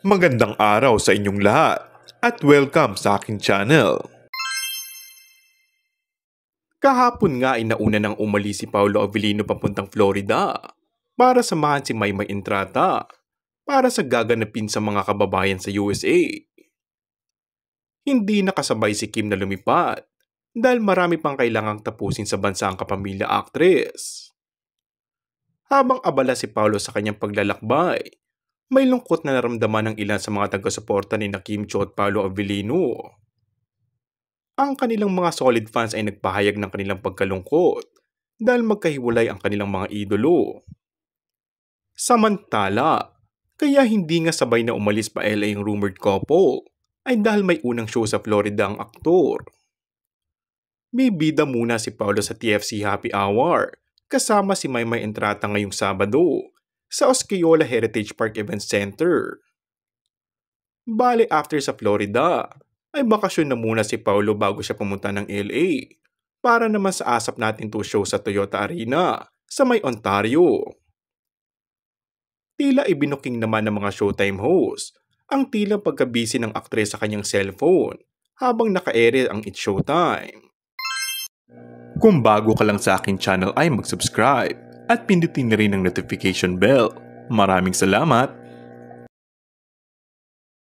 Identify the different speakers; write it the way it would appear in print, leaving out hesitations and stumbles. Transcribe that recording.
Speaker 1: Magandang araw sa inyong lahat at welcome sa aking channel. Kahapon nga ay nauna nang umalis si Paolo Avellino papuntang Florida para samahan si Maymay Entrata para sa gaganapin sa mga kababayan sa USA. Hindi nakasabay si Kim na lumipat dahil marami pang kailangang tapusin sa bansa ang kapamilya actress. Habang abala si Paolo sa kanyang paglalakbay, may lungkot na naramdaman ng ilan sa mga taga-suporta ni Kim Chiu at Paolo Avellino. Ang kanilang mga solid fans ay nagpahayag ng kanilang pagkalungkot dahil magkahiwalay ang kanilang mga idolo. Samantala, kaya hindi nga sabay na umalis pa LA ang rumored couple ay dahil may unang show sa Florida ang aktor. Bibida muna si Paolo sa TFC Happy Hour kasama si Maymay Entrata ngayong Sabado sa Osceola Heritage Park Event Center. Bale after sa Florida, ay bakasyon na muna si Paolo bago siya pumunta ng LA para naman sa ASAP Natin 2 show sa Toyota Arena sa may Ontario. Tila ibinuking naman ng mga Showtime host ang tila pagkabisi ng aktres sa kanyang cellphone habang naka-ere ang It's Showtime. Kung bago ka lang sa aking channel ay mag-subscribe at pindutin na rin ang notification bell. Maraming salamat!